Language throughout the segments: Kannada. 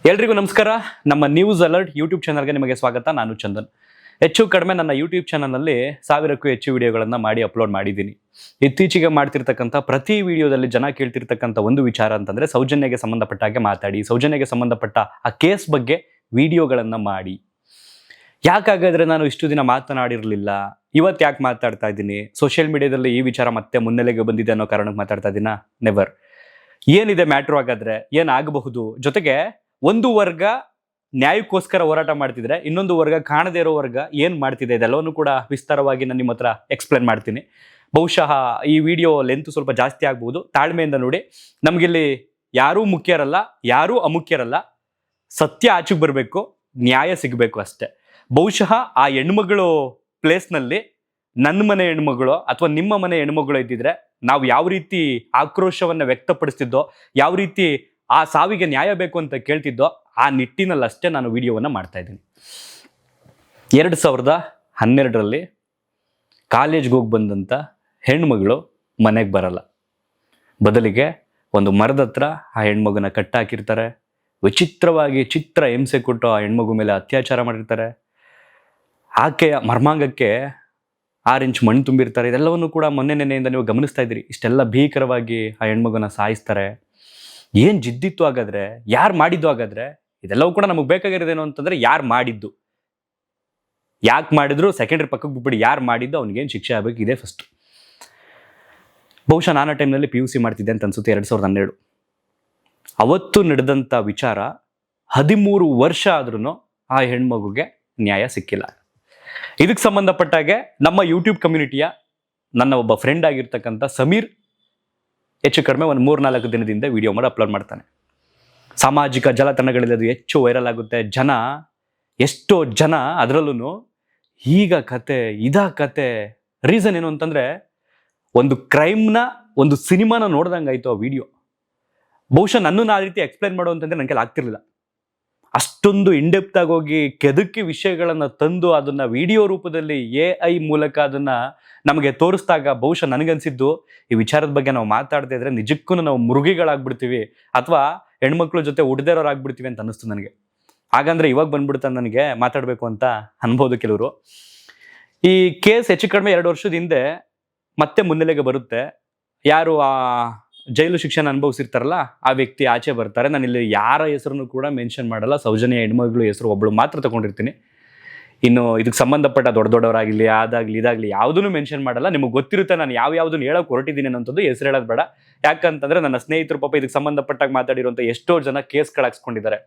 ಎಲ್ರಿಗೂ ನಮಸ್ಕಾರ. ನಮ್ಮ ನ್ಯೂಸ್ ಅಲರ್ಟ್ ಯೂಟ್ಯೂಬ್ ಚಾನಲ್ಗೆ ನಿಮಗೆ ಸ್ವಾಗತ. ನಾನು ಚಂದನ್. ಹೆಚ್ಚು ಕಡಿಮೆ ನನ್ನ ಯೂಟ್ಯೂಬ್ ಚಾನಲ್ನಲ್ಲಿ 1000ಕ್ಕೂ ಹೆಚ್ಚು ವಿಡಿಯೋಗಳನ್ನು ಮಾಡಿ ಅಪ್ಲೋಡ್ ಮಾಡಿದ್ದೀನಿ. ಇತ್ತೀಚೆಗೆ ಮಾಡ್ತಿರ್ತಕ್ಕಂಥ ಪ್ರತಿ ವಿಡಿಯೋದಲ್ಲಿ ಜನ ಕೇಳ್ತಿರ್ತಕ್ಕಂಥ ಒಂದು ವಿಚಾರ ಅಂತಂದರೆ ಸೌಜನ್ಯಗೆ ಸಂಬಂಧಪಟ್ಟ ಹಾಗೆ ಮಾತಾಡಿ, ಸೌಜನ್ಯಗೆ ಸಂಬಂಧಪಟ್ಟ ಆ ಕೇಸ್ ಬಗ್ಗೆ ವಿಡಿಯೋಗಳನ್ನು ಮಾಡಿ. ಯಾಕಾಗಾದರೆ ನಾನು ಇಷ್ಟು ದಿನ ಮಾತನಾಡಿರಲಿಲ್ಲ, ಇವತ್ತು ಯಾಕೆ ಮಾತಾಡ್ತಾ ಇದ್ದೀನಿ? ಸೋಷಿಯಲ್ ಮೀಡಿಯಾದಲ್ಲಿ ಈ ವಿಚಾರ ಮತ್ತೆ ಮುನ್ನೆಲೆಗೆ ಬಂದಿದೆ ಅನ್ನೋ ಕಾರಣಕ್ಕೆ ಮಾತಾಡ್ತಾ ಇದ್ದೀನಾ? ನೆವರ್. ಏನಿದೆ ಮ್ಯಾಟ್ರು? ಹಾಗಾದರೆ ಏನಾಗಬಹುದು? ಜೊತೆಗೆ ಒಂದು ವರ್ಗ ನ್ಯಾಯಕ್ಕೋಸ್ಕರ ಹೋರಾಟ ಮಾಡ್ತಿದ್ರೆ, ಇನ್ನೊಂದು ವರ್ಗ ಕಾಣದೇ ಇರೋ ವರ್ಗ ಏನು ಮಾಡ್ತಿದೆ, ಇದೆಲ್ಲವನ್ನೂ ಕೂಡ ವಿಸ್ತಾರವಾಗಿ ನಾನು ನಿಮ್ಮ ಹತ್ರ ಎಕ್ಸ್ಪ್ಲೇನ್ ಮಾಡ್ತೀನಿ. ಬಹುಶಃ ಈ ವಿಡಿಯೋ ಲೆಂತ್ ಸ್ವಲ್ಪ ಜಾಸ್ತಿ ಆಗ್ಬೋದು, ತಾಳ್ಮೆಯಿಂದ ನೋಡಿ. ನಮಗಿಲ್ಲಿ ಯಾರೂ ಮುಖ್ಯರಲ್ಲ, ಯಾರೂ ಅಮುಖ್ಯರಲ್ಲ. ಸತ್ಯ ಆಚೆಗೆ ಬರಬೇಕು, ನ್ಯಾಯ ಸಿಗಬೇಕು ಅಷ್ಟೇ. ಬಹುಶಃ ಆ ಹೆಣ್ಮಗಳು ಪ್ಲೇಸ್ನಲ್ಲಿ ನನ್ನ ಮನೆ ಹೆಣ್ಮಗಳು ಅಥವಾ ನಿಮ್ಮ ಮನೆ ಹೆಣ್ಮಗಳು ಇದ್ದಿದ್ರೆ ನಾವು ಯಾವ ರೀತಿ ಆಕ್ರೋಶವನ್ನು ವ್ಯಕ್ತಪಡಿಸ್ತಿದ್ದೋ, ಯಾವ ರೀತಿ ಆ ಸಾವಿಗೆ ನ್ಯಾಯ ಬೇಕು ಅಂತ ಕೇಳ್ತಿದ್ದೋ, ಆ ನಿಟ್ಟಿನಲ್ಲಷ್ಟೇ ನಾನು ವಿಡಿಯೋವನ್ನು ಮಾಡ್ತಾ ಇದ್ದೀನಿ. 2012ರಲ್ಲಿ ಕಾಲೇಜ್ಗೆ ಹೋಗಿ ಬಂದಂಥ ಹೆಣ್ಮಗಳು ಮನೆಗೆ ಬರಲ್ಲ. ಬದಲಿಗೆ ಒಂದು ಮರದ ಹತ್ರ ಆ ಹೆಣ್ಮಗುನ ಕಟ್ಟಾಕಿರ್ತಾರೆ. ವಿಚಿತ್ರವಾಗಿ ಚಿತ್ರ ಹಿಂಸೆ ಕೊಟ್ಟು ಆ ಹೆಣ್ಮಗು ಮೇಲೆ ಅತ್ಯಾಚಾರ ಮಾಡಿರ್ತಾರೆ. ಆಕೆಯ ಮರ್ಮಾಂಗಕ್ಕೆ 6 ಇಂಚ್ ಮಣ್ಣು ತುಂಬಿರ್ತಾರೆ. ಇದೆಲ್ಲವನ್ನು ಕೂಡ ಮೊನ್ನೆ ನೆನೆಯಿಂದ ನೀವು ಗಮನಿಸ್ತಾ ಇದ್ದೀರಿ. ಇಷ್ಟೆಲ್ಲ ಭೀಕರವಾಗಿ ಆ ಹೆಣ್ಮಗುನ ಸಾಯಿಸ್ತಾರೆ. ಏನು ಜಿದ್ದಿತ್ತು ಹಾಗಾದರೆ? ಯಾರು ಮಾಡಿದ್ದು ಹಾಗಾದರೆ? ಇದೆಲ್ಲವೂ ಕೂಡ ನಮಗೆ ಬೇಕಾಗಿರೋದೇನು ಅಂತಂದರೆ ಯಾರು ಮಾಡಿದ್ದು, ಯಾಕೆ ಮಾಡಿದ್ರು ಸೆಕೆಂಡ್ರಿ ಪಕ್ಕಕ್ಕೆ ಬಿಟ್ಬಿಡಿ. ಯಾರು ಮಾಡಿದ್ದು ಅವ್ನಿಗೇನು ಶಿಕ್ಷೆ ಆಗಬೇಕಿದೆ ಫಸ್ಟು. ಬಹುಶಃ ನಾನು ಆ ಟೈಮ್ನಲ್ಲಿ PUC ಮಾಡ್ತಿದ್ದೆ ಅಂತ ಅನ್ಸುತ್ತೆ, 2012. ಅವತ್ತು ನಡೆದಂಥ ವಿಚಾರ 13 ವರ್ಷ ಆದ್ರೂ ಆ ಹೆಣ್ಮಗುಗೆ ನ್ಯಾಯ ಸಿಕ್ಕಿಲ್ಲ. ಇದಕ್ಕೆ ಸಂಬಂಧಪಟ್ಟಾಗೆ ನಮ್ಮ ಯೂಟ್ಯೂಬ್ ಕಮ್ಯುನಿಟಿಯ ನನ್ನ ಒಬ್ಬ ಫ್ರೆಂಡ್ ಆಗಿರ್ತಕ್ಕಂಥ ಸಮೀರ್ ಹೆಚ್ಚು ಕಡಿಮೆ ಒಂದು 3-4 ದಿನದಿಂದ ವಿಡಿಯೋ ಮಾಡಿ ಅಪ್ಲೋಡ್ ಮಾಡ್ತಾನೆ. ಸಾಮಾಜಿಕ ಜಾಲತಾಣಗಳಲ್ಲಿ ಅದು ಹೆಚ್ಚು ವೈರಲ್ ಆಗುತ್ತೆ. ಎಷ್ಟೋ ಜನ ಅದರಲ್ಲೂ ಈಗ ಕತೆ ಇದಾ ಕತೆ. ರೀಸನ್ ಏನು ಅಂತಂದರೆ, ಒಂದು ಕ್ರೈಮ್ನ ಒಂದು ಸಿನಿಮಾನ ನೋಡ್ದಂಗಾಯ್ತು ಆ ವಿಡಿಯೋ. ಬಹುಶಃ ನನ್ನನ್ನು ಆ ರೀತಿ ಎಕ್ಸ್ಪ್ಲೈನ್ ಮಾಡೋ ಅಂತಂದರೆ ನನಗೆ ಆಗ್ತಿರ್ಲಿಲ್ಲ. ಅಷ್ಟೊಂದು ಇಂಡೆಪ್ತ್ ಆಗಿ ಹೋಗಿ ಕೆದಕಿ ವಿಷಯಗಳನ್ನು ತಂದು ಅದನ್ನು ವಿಡಿಯೋ ರೂಪದಲ್ಲಿ AI ಮೂಲಕ ಅದನ್ನು ನಮಗೆ ತೋರಿಸಿದಾಗ ಬಹುಶಃ ನನಗನ್ಸಿದ್ದು, ಈ ವಿಚಾರದ ಬಗ್ಗೆ ನಾವು ಮಾತಾಡದೇ ಇದ್ರೆ ನಿಜಕ್ಕೂ ನಾವು ಮುರುಗಿಗಳಾಗ್ಬಿಡ್ತೀವಿ ಅಥವಾ ಹೆಣ್ಮಕ್ಳ ಜೊತೆ ಉಡ್ದೇರೋರಾಗ್ಬಿಡ್ತೀವಿ ಅಂತ ಅನ್ನಿಸ್ತು ನನಗೆ. ಹಾಗಂದ್ರೆ ಇವಾಗ ಬಂದ್ಬಿಡ್ತಾನೆ ನನಗೆ ಮಾತಾಡಬೇಕು ಅಂತ ಅನ್ಬೋದು ಕೆಲವರು. ಈ ಕೇಸ್ ಹೆಚ್ಚು ಕಡಿಮೆ 2 ವರ್ಷದ ಹಿಂದೆ ಮತ್ತೆ ಮುನ್ನೆಲೆಗೆ ಬರುತ್ತೆ. ಯಾರು ಆ ಜೈಲು ಶಿಕ್ಷೆನ ಅನುಭವಿಸಿರ್ತಾರಲ್ಲ ಆ ವ್ಯಕ್ತಿ ಆಚೆ ಬರ್ತಾರೆ. ನಾನು ಇಲ್ಲಿ ಯಾರ ಹೆಸರನ್ನು ಕೂಡ ಮೆನ್ಷನ್ ಮಾಡಲ್ಲ. ಸೌಜನ್ಯ ಹೆಣ್ಮಗಳು ಹೆಸರು ಒಬ್ಬಳು ಮಾತ್ರ ತಗೊಂಡಿರ್ತೀನಿ. ಇನ್ನು ಇದಕ್ಕೆ ಸಂಬಂಧಪಟ್ಟ ದೊಡ್ಡವರಾಗಲಿ ಅದಾಗಲಿ ಇದಾಗಲಿ ಯಾವುದನ್ನು ಮೆನ್ಷನ್ ಮಾಡಲ್ಲ. ನಿಮಗೆ ಗೊತ್ತಿರುತ್ತೆ ನಾನು ಯಾವುದನ್ನು ಹೇಳೋಕೆ ಹೊರಟಿದ್ದೀನಿ ಅನ್ನೋಂಥದ್ದು. ಹೆಸರು ಹೇಳೋದು ಬೇಡ. ಯಾಕಂತಂದರೆ ನನ್ನ ಸ್ನೇಹಿತರು ಪಾಪ ಇದಕ್ಕೆ ಸಂಬಂಧಪಟ್ಟಾಗ ಮಾತಾಡಿರುವಂಥ ಎಷ್ಟೋ ಜನ ಕೇಸ್ಗಳು ಹಾಕ್ಸ್ಕೊಂಡಿದ್ದಾರೆ.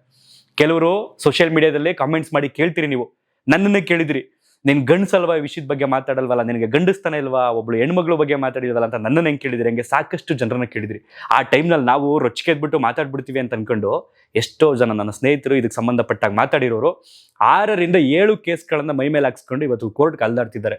ಕೆಲವರು ಸೋಷಿಯಲ್ ಮೀಡಿಯಾದಲ್ಲಿ ಕಾಮೆಂಟ್ಸ್ ಮಾಡಿ ಕೇಳ್ತೀರಿ, ನೀವು ನನ್ನನ್ನೇ ಕೇಳಿದಿರಿ, ನೀನು ಗಂಡಸಲ್ವಾ ಈ ವಿಷಯದ ಬಗ್ಗೆ ಮಾತಾಡಲ್ವಲ್ಲ, ನಿನಗೆ ಗಂಡಸ್ತಾನೆ ಇಲ್ವಾ, ಒಬ್ಳು ಹೆಣ್ಮಗಳ ಬಗ್ಗೆ ಮಾತಾಡಿಲ್ವಲ್ಲ ಅಂತ ನನ್ನನ್ನು ಹೆಂಗೆ ಕೇಳಿದ್ರಿ. ಹಂಗೆ ಸಾಕಷ್ಟು ಜನರನ್ನ ಕೇಳಿದ್ರಿ. ಆ ಟೈಮ್ನಲ್ಲಿ ನಾವು ರೊಚ್ಚಿಗೆದ್ಬಿಟ್ಟು ಮಾತಾಡ್ಬಿಡ್ತೀವಿ ಅಂತ ಅನ್ಕೊಂಡು ಎಷ್ಟೋ ಜನ ನನ್ನ ಸ್ನೇಹಿತರು ಇದಕ್ಕೆ ಸಂಬಂಧಪಟ್ಟಾಗ ಮಾತಾಡಿರೋರು 6ರಿಂದ 7 ಕೇಸ್ಗಳನ್ನು ಮೈ ಮೇಲೆ ಹಾಕ್ಸ್ಕೊಂಡು ಇವತ್ತು ಕೋರ್ಟ್ಗೆ ಅಲ್ದಾಡ್ತಿದ್ದಾರೆ.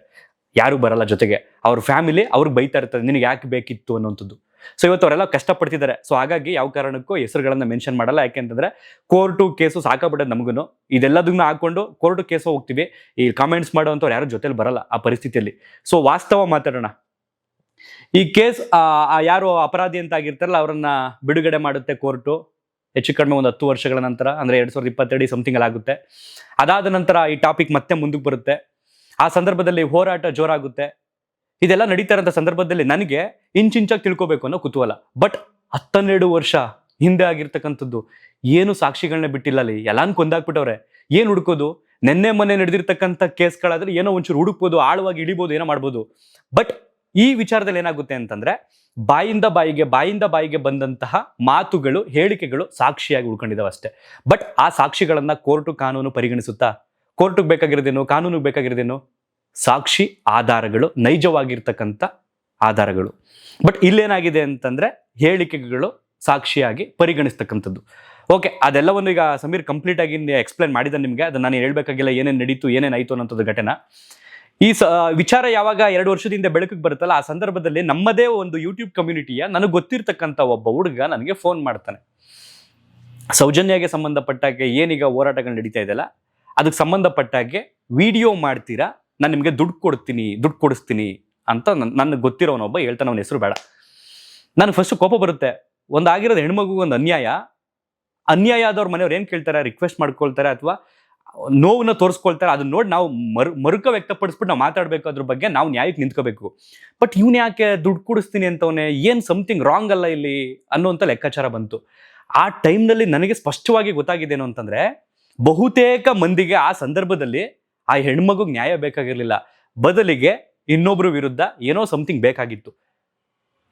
ಯಾರು ಬರಲ್ಲ ಜೊತೆಗೆ. ಅವ್ರ ಫ್ಯಾಮಿಲಿ ಅವ್ರಿಗೆ ಬೈತಾ ಇರ್ತಾರೆ, ನಿನಗೆ ಯಾಕೆ ಬೇಕಿತ್ತು ಅನ್ನೋಂಥದ್ದು. ಸೊ ಇವತ್ತು ಅವರೆಲ್ಲ ಕಷ್ಟಪಡ್ತಿದ್ದಾರೆ. ಸೊ ಹಾಗಾಗಿ ಯಾವ ಕಾರಣಕ್ಕೂ ಹೆಸರುಗಳನ್ನು ಮೆನ್ಷನ್ ಮಾಡಲ್ಲ. ಯಾಕೆಂತಂದ್ರೆ ಕೋರ್ಟು ಕೇಸು ಸಾಕಾಗ್ಬಿಟ್ಟದೆ ನಮಗೂ. ಇದೆಲ್ಲದನ್ನ ಹಾಕೊಂಡು ಕೋರ್ಟು ಕೇಸು ಹೋಗ್ತೀವಿ. ಈ ಕಾಮೆಂಟ್ಸ್ ಮಾಡೋವಂಥವ್ರು ಯಾರು ಜೊತೆಲಿ ಬರಲ್ಲ ಆ ಪರಿಸ್ಥಿತಿಯಲ್ಲಿ. ಸೊ ವಾಸ್ತವ ಮಾತಾಡೋಣ. ಈ ಕೇಸ್ ಯಾರು ಅಪರಾಧಿ ಅಂತ ಆಗಿರ್ತಾರಲ್ಲ ಅವರನ್ನ ಬಿಡುಗಡೆ ಮಾಡುತ್ತೆ ಕೋರ್ಟು. ಹೆಚ್ಚು ಕಡಿಮೆ ಒಂದು 10 ವರ್ಷಗಳ ನಂತರ, ಅಂದರೆ 2022 ಸಮಥಿಂಗ್ ಆಗುತ್ತೆ. ಅದಾದ ನಂತರ ಈ ಟಾಪಿಕ್ ಮತ್ತೆ ಮುಂದಕ್ಕೆ ಬರುತ್ತೆ. ಆ ಸಂದರ್ಭದಲ್ಲಿ ಹೋರಾಟ ಜೋರಾಗುತ್ತೆ. ಇದೆಲ್ಲ ನಡೀತಾ ಇರೋಂಥ ಸಂದರ್ಭದಲ್ಲಿ ನನಗೆ ಇಂಚಾಗಿ ತಿಳ್ಕೊಬೇಕು ಅನ್ನೋ ಕುತೂಹಲ. ಬಟ್ 12 ವರ್ಷ ಹಿಂದೆ ಆಗಿರ್ತಕ್ಕಂಥದ್ದು ಏನು ಸಾಕ್ಷಿಗಳನ್ನ ಬಿಟ್ಟಿಲ್ಲ ಅಲ್ಲಿ. ಎಲ್ಲಾನು ಕೊಂದಾಕ್ಬಿಟ್ಟವ್ರೆ. ಏನು ಹುಡುಕೋದು? ನೆನ್ನೆ ಮೊನ್ನೆ ನಡೆದಿರ್ತಕ್ಕಂಥ ಕೇಸ್ಗಳಾದ್ರೆ ಏನೋ ಒಂಚೂರು ಹುಡುಕ್ಬೋದು, ಆಳವಾಗಿ ಇಳಿಬೋದು, ಏನೋ ಮಾಡ್ಬೋದು. ಬಟ್ ಈ ವಿಚಾರದಲ್ಲಿ ಏನಾಗುತ್ತೆ ಅಂತಂದ್ರೆ, ಬಾಯಿಂದ ಬಾಯಿಗೆ ಬಂದಂತಹ ಮಾತುಗಳು, ಹೇಳಿಕೆಗಳು ಸಾಕ್ಷಿಯಾಗಿ ಉಳ್ಕೊಂಡಿದ್ದಾವೆ ಅಷ್ಟೇ. ಬಟ್ ಆ ಸಾಕ್ಷಿಗಳನ್ನ ಕೋರ್ಟು ಕಾನೂನು ಪರಿಗಣಿಸುತ್ತಾ? ಕೋರ್ಟಿಗೆ ಬೇಕಾಗಿರೋದೇನು, ಕಾನೂನಿಗೆ ಬೇಕಾಗಿರೋದೇನು? ಸಾಕ್ಷಿ ಆಧಾರಗಳು, ನೈಜವಾಗಿರ್ತಕ್ಕಂಥ ಆಧಾರಗಳು. ಬಟ್ ಇಲ್ಲೇನಾಗಿದೆ ಅಂತಂದ್ರೆ ಹೇಳಿಕೆಗಳು ಸಾಕ್ಷಿಯಾಗಿ ಪರಿಗಣಿಸ್ತಕ್ಕಂಥದ್ದು. ಓಕೆ, ಅದೆಲ್ಲವನ್ನು ಈಗ ಸಮೀರ್ ಕಂಪ್ಲೀಟ್ ಆಗಿ ಎಕ್ಸ್ಪ್ಲೇನ್ ಮಾಡಿದ ನಿಮಗೆ. ಅದನ್ನ ನಾನು ಹೇಳ್ಬೇಕಾಗಿಲ್ಲ, ಏನೇನು ನಡೀತು, ಏನೇನಾಯ್ತು ಅನ್ನೋಂಥದ್ದು ಘಟನೆ. ಈ ವಿಚಾರ ಯಾವಾಗ 2 ವರ್ಷದಿಂದ ಬೆಳಕಿಗೆ ಬರುತ್ತಲ್ಲ, ಆ ಸಂದರ್ಭದಲ್ಲಿ ನಮ್ಮದೇ ಒಂದು ಯೂಟ್ಯೂಬ್ ಕಮ್ಯುನಿಟಿಯ ನನಗೆ ಗೊತ್ತಿರ್ತಕ್ಕಂಥ ಒಬ್ಬ ಹುಡುಗ ನನಗೆ ಫೋನ್ ಮಾಡ್ತಾನೆ. ಸೌಜನ್ಯಗೆ ಸಂಬಂಧಪಟ್ಟಾಗೆ ಏನೀಗ ಹೋರಾಟಗಳು ನಡೀತಾ ಇದೆಯಲ್ಲ, ಅದಕ್ಕೆ ಸಂಬಂಧಪಟ್ಟಾಗೆ ವಿಡಿಯೋ ಮಾಡ್ತೀರಾ, ನಾನು ನಿಮಗೆ ದುಡ್ಡು ಕೊಡಿಸ್ತೀನಿ ಅಂತ ನನಗೆ ಗೊತ್ತಿರೋನೊಬ್ಬ ಹೇಳ್ತಾನೆ. ಅವನ ಹೆಸರು ಬೇಡ. ನನಗೆ ಫಸ್ಟ್ ಕೋಪ ಬರುತ್ತೆ. ಒಂದಾಗಿರೋದು ಹೆಣ್ಮಗು ಒಂದು ಅನ್ಯಾಯ. ಅನ್ಯಾಯ ಆದವ್ರ ಮನೆಯವ್ರು ಏನ್ ಕೇಳ್ತಾರೆ, ರಿಕ್ವೆಸ್ಟ್ ಮಾಡ್ಕೊಳ್ತಾರೆ ಅಥವಾ ನೋವನ್ನ ತೋರಿಸ್ಕೊಳ್ತಾರೆ, ಅದನ್ನ ನೋಡಿ ನಾವು ಮರುಕ ವ್ಯಕ್ತಪಡಿಸ್ಬಿಟ್ಟು ನಾವು ಮಾತಾಡ್ಬೇಕು, ಅದ್ರ ಬಗ್ಗೆ ನಾವು ನ್ಯಾಯಕ್ಕೆ ನಿಂತ್ಕೋಬೇಕು. ಬಟ್ ಇವ್ನು ಯಾಕೆ ದುಡ್ಡು ಕೊಡಿಸ್ತೀನಿ ಅಂತವನೇ, ಏನ್ ಸಮಥಿಂಗ್ ರಾಂಗ್ ಅಲ್ಲ ಇಲ್ಲಿ ಅನ್ನೋಂಥ ಲೆಕ್ಕಾಚಾರ ಬಂತು. ಆ ಟೈಮ್ನಲ್ಲಿ ನನಗೆ ಸ್ಪಷ್ಟವಾಗಿ ಗೊತ್ತಾಗಿದ್ದೇನು ಅಂತಂದ್ರೆ, ಬಹುತೇಕ ಮಂದಿಗೆ ಆ ಸಂದರ್ಭದಲ್ಲಿ ಆ ಹೆಣ್ಮಗುಗೆ ನ್ಯಾಯ ಬೇಕಾಗಿರ್ಲಿಲ್ಲ, ಬದಲಿಗೆ ಇನ್ನೊಬ್ರು ವಿರುದ್ಧ ಏನೋ ಸಮಥಿಂಗ್ ಬೇಕಾಗಿತ್ತು.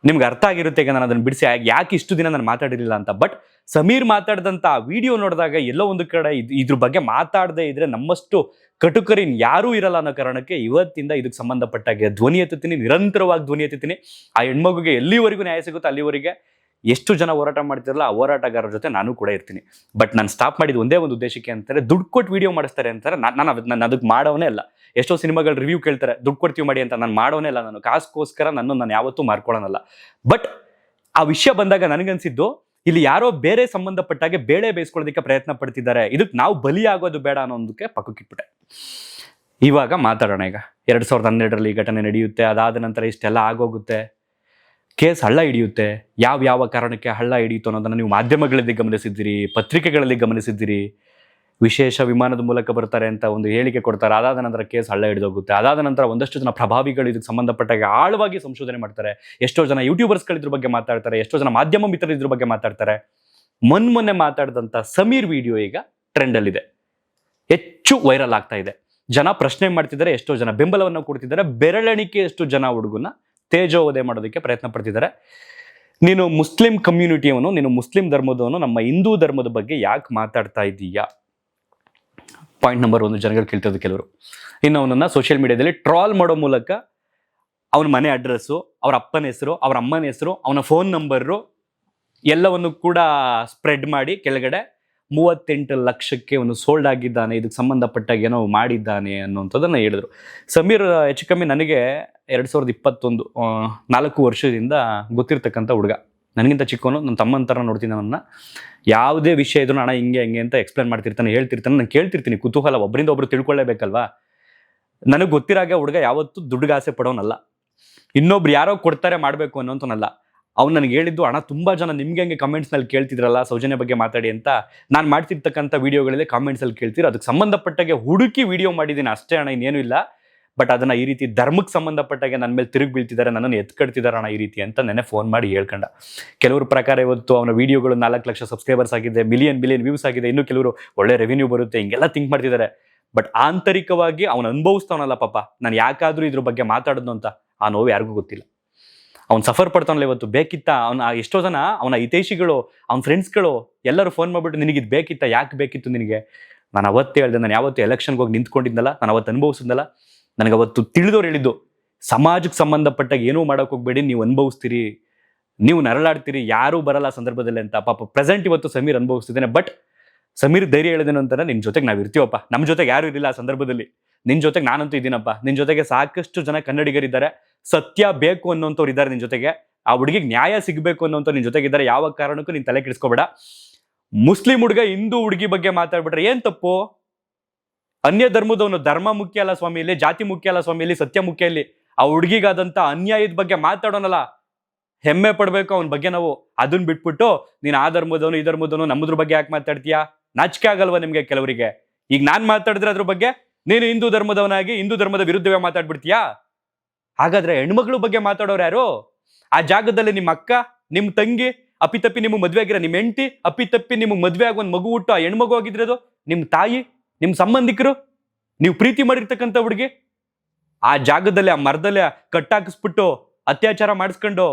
ನಿಮ್ಗೆ ಅರ್ಥ ಆಗಿರುತ್ತೆ ಈಗ ನಾನು ಅದನ್ನ ಬಿಡಿಸಿ ಯಾಕೆ ಇಷ್ಟು ದಿನ ನಾನು ಮಾತಾಡಿರಲಿಲ್ಲ ಅಂತ. ಬಟ್ ಸಮೀರ್ ಮಾತಾಡಿದಂಥ ಆ ವಿಡಿಯೋ ನೋಡಿದಾಗ ಎಲ್ಲೋ ಒಂದು ಕಡೆ ಇದ್ರ ಬಗ್ಗೆ ಮಾತಾಡದೇ ಇದ್ರೆ ನಮ್ಮಷ್ಟು ಕಟುಕರಿನ್ ಯಾರೂ ಇರಲ್ಲ ಅನ್ನೋ ಕಾರಣಕ್ಕೆ ಇವತ್ತಿಂದ ಇದಕ್ಕೆ ಸಂಬಂಧಪಟ್ಟಾಗೆ ಧ್ವನಿ ಎತ್ತುತ್ತೀನಿ, ನಿರಂತರವಾಗಿ ಧ್ವನಿ ಎತ್ತುತ್ತೀನಿ. ಆ ಹೆಣ್ಮಗುಗೆ ಎಲ್ಲಿವರೆಗೂ ನ್ಯಾಯ ಸಿಗುತ್ತೋ ಅಲ್ಲಿವರೆಗೆ ಎಷ್ಟು ಜನ ಹೋರಾಟ ಮಾಡ್ತಿರಲ್ಲ ಆ ಹೋರಾಟಗಾರರ ಜೊತೆ ನಾನು ಕೂಡ ಇರ್ತೀನಿ. ಬಟ್ ನಾನು ಸ್ಟಾಪ್ ಮಾಡಿದ ಒಂದೇ ಒಂದು ಉದ್ದೇಶಕ್ಕೆ ಅಂತಾರೆ, ದುಡ್ಡು ಕೊಟ್ಟು ವಿಡಿಯೋ ಮಾಡಿಸ್ತಾರೆ ಅಂತಾರೆ. ನಾನು ಅದಕ್ಕೆ ಮಾಡೋನೇ ಅಲ್ಲ. ಎಷ್ಟೋ ಸಿನಿಮಾಗಳು ರಿವ್ಯೂ ಕೇಳ್ತಾರೆ, ದುಡ್ಡು ಕೊಡ್ತೀವಿ ಮಾಡಿ ಅಂತ. ನಾನು ಮಾಡೋನೇ ಇಲ್ಲ. ನಾನು ಕಾಸ್ಗೋಸ್ಕರ ನಾನು ಯಾವತ್ತೂ ಮಾರ್ಕೊಳ್ಳೋನಲ್ಲ. ಬಟ್ ಆ ವಿಷಯ ಬಂದಾಗ ನನಗನ್ಸಿದ್ದು, ಇಲ್ಲಿ ಯಾರೋ ಬೇರೆ ಸಂಬಂಧಪಟ್ಟಾಗೆ ಬೇಳೆ ಬೇಯಿಸ್ಕೊಳ್ಳೋದಕ್ಕೆ ಪ್ರಯತ್ನ ಪಡ್ತಿದ್ದಾರೆ, ಇದಕ್ಕೆ ನಾವು ಬಲಿಯಾಗೋದು ಬೇಡ ಅನ್ನೋದಕ್ಕೆ ಪಕ್ಕಕ್ಕಿಟ್ಬಿಟ್ಟೆ. ಇವಾಗ ಮಾತಾಡೋಣ. ಈಗ 2012 ಈ ಘಟನೆ ನಡೆಯುತ್ತೆ, ಅದಾದ ನಂತರ ಇಷ್ಟೆಲ್ಲ ಆಗೋಗುತ್ತೆ, ಕೇಸ್ ಹಳ್ಳ ಹಿಡಿಯುತ್ತೆ. ಯಾವ ಕಾರಣಕ್ಕೆ ಹಳ್ಳ ಹಿಡಿಯುತ್ತೋ ಅನ್ನೋದನ್ನು ನೀವು ಮಾಧ್ಯಮಗಳಲ್ಲಿ ಗಮನಿಸಿದ್ದೀರಿ, ಪತ್ರಿಕೆಗಳಲ್ಲಿ ಗಮನಿಸಿದ್ದೀರಿ. ವಿಶೇಷ ವಿಮಾನದ ಮೂಲಕ ಬರ್ತಾರೆ ಅಂತ ಒಂದು ಹೇಳಿಕೆ ಕೊಡ್ತಾರೆ, ಅದಾದ ನಂತರ ಕೇಸ್ ಹಳ್ಳ ಹಿಡಿದೋಗುತ್ತೆ. ಅದಾದ ನಂತರ ಒಂದಷ್ಟು ಜನ ಪ್ರಭಾವಿಗಳು ಇದಕ್ಕೆ ಸಂಬಂಧಪಟ್ಟಾಗ ಆಳವಾಗಿ ಸಂಶೋಧನೆ ಮಾಡ್ತಾರೆ. ಎಷ್ಟೋ ಜನ ಯೂಟ್ಯೂಬರ್ಸ್ಗಳು ಇದ್ರ ಬಗ್ಗೆ ಮಾತಾಡ್ತಾರೆ, ಎಷ್ಟೋ ಜನ ಮಾಧ್ಯಮ ಮಿತ್ರರು ಇದ್ರ ಬಗ್ಗೆ ಮಾತಾಡ್ತಾರೆ. ಮೊನ್ನೆ ಮಾತಾಡಿದಂಥ ಸಮೀರ್ ವಿಡಿಯೋ ಈಗ ಟ್ರೆಂಡಲ್ಲಿದೆ, ಹೆಚ್ಚು ವೈರಲ್ ಆಗ್ತಾ ಇದೆ. ಜನ ಪ್ರಶ್ನೆ ಮಾಡ್ತಿದ್ದಾರೆ, ಎಷ್ಟೋ ಜನ ಬೆಂಬಲವನ್ನು ಕೊಡ್ತಿದ್ದಾರೆ. ಬೆರಳೆಣಿಕೆ ಎಷ್ಟು ಜನ ಹುಡುಗನ ತೇಜೋವಧೆ ಮಾಡೋದಕ್ಕೆ ಪ್ರಯತ್ನ ಪಡ್ತಿದ್ದಾರೆ. ನೀನು ಮುಸ್ಲಿಂ ಕಮ್ಯುನಿಟಿಯವನು, ನೀನು ಮುಸ್ಲಿಂ ಧರ್ಮದವನು, ನಮ್ಮ ಹಿಂದೂ ಧರ್ಮದ ಬಗ್ಗೆ ಯಾಕೆ ಮಾತಾಡ್ತಾ ಇದ್ದೀಯಾ? ಪಾಯಿಂಟ್ ನಂಬರ್ 1 ಜನಗಳು ಕೇಳ್ತಿರೋದು ಕೆಲವರು. ಇನ್ನು ಅವನನ್ನ ಸೋಷಿಯಲ್ ಮೀಡಿಯಾದಲ್ಲಿ ಟ್ರಾಲ್ ಮಾಡೋ ಮೂಲಕ ಅವನ ಮನೆ ಅಡ್ರೆಸ್ಸು, ಅವ್ರ ಅಪ್ಪನ ಹೆಸರು, ಅವ್ರ ಅಮ್ಮನ ಹೆಸರು, ಅವನ ಫೋನ್ ನಂಬರು ಎಲ್ಲವನ್ನು ಕೂಡ ಸ್ಪ್ರೆಡ್ ಮಾಡಿ ಕೆಳಗಡೆ 38 ಲಕ್ಷಕ್ಕೆ ಅವನು ಸೋಲ್ಡ್ ಆಗಿದ್ದಾನೆ, ಇದಕ್ಕೆ ಸಂಬಂಧಪಟ್ಟಾಗ ಏನೋ ಮಾಡಿದ್ದಾನೆ ಅನ್ನೋಂಥದ್ದನ್ನು ಹೇಳಿದ್ರು. ಸಮೀರ್ ಹೆಚ್ಚು ಕಮ್ಮಿ ನನಗೆ 2021 4 ವರ್ಷದಿಂದ ಗೊತ್ತಿರ್ತಕ್ಕಂಥ ಹುಡುಗ. ನನಗಿಂತ ಚಿಕ್ಕವನು, ನನ್ನ ತಮ್ಮನ ಥರ ನೋಡ್ತೀನಿ ಅವನ್ನ. ಯಾವುದೇ ವಿಷಯ ಇದ್ರು ಅಣ್ಣ ಹಿಂಗೆ ಅಂತ ಎಕ್ಸ್ಪ್ಲೇನ್ ಮಾಡ್ತಿರ್ತಾನೆ, ಹೇಳ್ತಿರ್ತಾನೆ, ನಾನು ಕೇಳ್ತಿರ್ತೀನಿ. ಕುತೂಹಲ, ಒಬ್ಬರಿಂದ ಒಬ್ರು ತಿಳ್ಕೊಳ್ಳೇಬೇಕಲ್ವಾ. ನನಗೆ ಗೊತ್ತಿರಾಗೆ ಹುಡುಗ ಯಾವತ್ತೂ ದುಡ್ಡಿಗೆ ಆಸೆ ಪಡೋನಲ್ಲ, ಇನ್ನೊಬ್ರು ಯಾರೋ ಕೊಡ್ತಾರೆ ಮಾಡಬೇಕು ಅನ್ನೋಂತನಲ್ಲ. ಅವ್ನು ನನಗೆ ಹೇಳಿದ್ದು, ಅಣ್ಣ ತುಂಬ ಜನ ನಿಮ್ಗೆ ಹಂಗೆ ಕಮೆಂಟ್ಸ್ನಲ್ಲಿ ಕೇಳ್ತಿದ್ರಲ್ಲ ಸೌಜನ್ಯ ಬಗ್ಗೆ ಮಾತಾಡಿ ಅಂತ. ನಾನು ಮಾಡ್ತಿರ್ತಕ್ಕಂಥ ವೀಡಿಯೋಗಳಲ್ಲಿ ಕಾಮೆಂಟ್ಸಲ್ಲಿ ಕೇಳ್ತೀರ, ಅದಕ್ಕೆ ಸಂಬಂಧಪಟ್ಟಾಗೆ ಹುಡುಕಿ ವಿಡಿಯೋ ಮಾಡಿದ್ದೀನಿ ಅಷ್ಟೇ ಅಣ್ಣ, ಇನ್ನೇನು ಇಲ್ಲ. ಬಟ್ ಅದನ್ನ ಈ ರೀತಿ ಧರ್ಮಕ್ಕೆ ಸಂಬಂಧಪಟ್ಟಾಗೆ ನನ್ನ ಮೇಲೆ ತಿರುಗಿ ಬೀಳ್ತಿದ್ದಾರೆ, ನನ್ನನ್ನು ಎತ್ಕಡ್ತಿದ್ದಾರೆ ಅಣ್ಣ ಈ ರೀತಿ ಅಂತ ನೆನೆ ಫೋನ್ ಮಾಡಿ ಹೇಳ್ಕೊಂಡ. ಕೆಲವ್ರ ಪ್ರಕಾರ ಇವತ್ತು ಅವನ ವಿಡಿಯೋಗಳು 4 ಲಕ್ಷ ಸಬ್ಸ್ಕ್ರೈಬರ್ಸ್ ಆಗಿದೆ, ಮಿಲಿಯನ್ ವ್ಯೂಸ್ ಆಗಿದೆ, ಇನ್ನು ಕೆಲವರು ಒಳ್ಳೆ ರೆವಿನ್ಯೂ ಬರುತ್ತೆ, ಹಿಂಗೆಲ್ಲ ಥಿಂಕ್ ಮಾಡ್ತಿದ್ದಾರೆ. ಬಟ್ ಆಂತರಿಕವಾಗಿ ಅವನು ಅನುಭವಿಸ್ತಾವನಲ್ಲ ಪಾಪ, ನಾನು ಯಾಕಾದ್ರೂ ಇದ್ರ ಬಗ್ಗೆ ಮಾತಾಡೋದು ಅಂತ ಆ ನೋವು ಯಾರಿಗೂ ಗೊತ್ತಿಲ್ಲ. ಅವ್ನು ಸಫರ್ ಪಡ್ತಾನಲ್ಲ ಇವತ್ತು. ಬೇಕಿತ್ತ ಅವನ ಎಷ್ಟೋ ಜನ ಅವನ ಹಿತೈಷಿಗಳು, ಅವನ ಫ್ರೆಂಡ್ಸ್ಗಳು ಎಲ್ಲರೂ ಫೋನ್ ಮಾಡಿಬಿಟ್ಟು, ನಿನಗಿದು ಬೇಕಿತ್ತ, ಯಾಕೆ ಬೇಕಿತ್ತು ನಿನಗೆ? ನಾನು ಅವತ್ತೇ ಹೇಳಿದೆ, ನಾನು ಯಾವತ್ತು ಎಲೆಕ್ಷನ್ಗೆ ಹೋಗಿ ನಿಂತ್ಕೊಂಡಿದ್ದಲ್ಲ, ನಾನು ಅವತ್ತು ಅನುಭವಿಸಿದ್ನಲ್ಲ. ನನಗೆ ಅವತ್ತು ತಿಳಿದವ್ರು ಹೇಳಿದ್ದು, ಸಮಾಜಕ್ಕೆ ಸಂಬಂಧಪಟ್ಟಾಗ ಏನೂ ಮಾಡೋಕೆ ಹೋಗ್ಬೇಡಿ, ನೀವು ಅನುಭವಿಸ್ತೀರಿ, ನೀವು ನರಳಾಡ್ತೀರಿ, ಯಾರೂ ಬರಲ್ಲ ಸಂದರ್ಭದಲ್ಲಿ ಅಂತ. ಪಾಪ ಪ್ರೆಸೆಂಟ್ ಇವತ್ತು ಸಮೀರ್ ಅನುಭವಿಸ್ತಿದ್ದೇನೆ. ಬಟ್ ಸಮೀರ್ ಧೈರ್ಯ ಹೇಳಿದೇನು ಅಂತಂದ್ರೆ, ನಿನ್ನ ಜೊತೆಗೆ ನಾವು ಇರ್ತೀವಪ್ಪ, ನಮ್ಮ ಜೊತೆಗೆ ಯಾರು ಇರಲಿಲ್ಲ ಆ ಸಂದರ್ಭದಲ್ಲಿ, ನಿನ್ನ ಜೊತೆಗೆ ನಾನಂತೂ ಇದ್ದೀನಪ್ಪ, ನಿನ್ನ ಜೊತೆಗೆ ಸಾಕಷ್ಟು ಜನ ಕನ್ನಡಿಗರಿದ್ದಾರೆ, ಸತ್ಯ ಬೇಕು ಅನ್ನೋಂಥವ್ರು ಇದ್ದಾರೆ ನಿನ್ನ ಜೊತೆಗೆ, ಆ ಹುಡುಗಿಗೆ ನ್ಯಾಯ ಸಿಗಬೇಕು ಅನ್ನೋಂಥವ್ರು ನಿನ್ನ ಜೊತೆಗಿದ್ದಾರೆ, ಯಾವ ಕಾರಣಕ್ಕೂ ನೀನು ತಲೆ ಕೆಡಿಸ್ಕೋಬೇಡ. ಮುಸ್ಲಿಂ ಹುಡುಗ ಹಿಂದೂ ಹುಡುಗಿ ಬಗ್ಗೆ ಮಾತಾಡ್ಬಿಟ್ರೆ ಏನು ತಪ್ಪು? ಅನ್ಯ ಧರ್ಮದವನು, ಧರ್ಮ ಮುಖ್ಯ ಅಲ್ಲ ಸ್ವಾಮಿ ಇಲ್ಲಿ, ಜಾತಿ ಮುಖ್ಯ ಅಲ್ಲ ಸ್ವಾಮಿ ಇಲ್ಲಿ, ಸತ್ಯ ಮುಖ್ಯ ಇಲ್ಲಿ. ಆ ಹುಡುಗಿಗಾದಂಥ ಅನ್ಯಾಯದ ಬಗ್ಗೆ ಮಾತಾಡೋನಲ್ಲ, ಹೆಮ್ಮೆ ಪಡ್ಬೇಕು ಅವನ ಬಗ್ಗೆ ನಾವು. ಅದನ್ನ ಬಿಟ್ಬಿಟ್ಟು ನೀನು ಆ ಧರ್ಮದವನು, ಈ ಧರ್ಮದವನು, ನಮ್ಮದ್ರ ಬಗ್ಗೆ ಯಾಕೆ ಮಾತಾಡ್ತೀಯಾ? ನಾಚಿಕೆ ಆಗಲ್ವಾ ನಿಮ್ಗೆ ಕೆಲವರಿಗೆ? ಈಗ ನಾನು ಮಾತಾಡಿದ್ರೆ ಅದ್ರ ಬಗ್ಗೆ ನೀನು ಹಿಂದೂ ಧರ್ಮದವನಾಗಿ ಹಿಂದೂ ಧರ್ಮದ ವಿರುದ್ಧವೇ ಮಾತಾಡ್ಬಿಡ್ತೀಯಾ? ಹಾಗಾದ್ರೆ ಹೆಣ್ಮಕ್ಳು ಬಗ್ಗೆ ಮಾತಾಡೋರು ಯಾರು? ಆ ಜಾಗದಲ್ಲಿ ನಿಮ್ಮ ಅಕ್ಕ, ನಿಮ್ಮ ತಂಗಿ ಅಪ್ಪಿತಪ್ಪಿ ನಿಮಗೆ ಮದ್ವೆ ಆಗಿರೋ ನಿಮ್ಮ ಹೆಂಡತಿ, ಅಪ್ಪಿತಪ್ಪಿ ನಿಮಗೆ ಮದ್ವೆ ಆಗಿ ಒಂದು ಮಗು ಹುಟ್ಟು ಆ ಹೆಣ್ಮಗು ಆಗಿದ್ರದು ನಿಮ್ಮ ತಾಯಿ, ನಿಮ್ಮ ಸಂಬಂಧಿಕರು, ನೀವು ಪ್ರೀತಿ ಮಾಡಿರ್ತಕ್ಕಂಥ ಹುಡುಗಿ. ಆ ಜಾಗದಲ್ಲಿ ಆ ಮರದಲ್ಲಿ ಕಟ್ಟಾಕಿಸ್ಬಿಟ್ಟು ಅತ್ಯಾಚಾರ ಮಾಡಿಸ್ಕೊಂಡು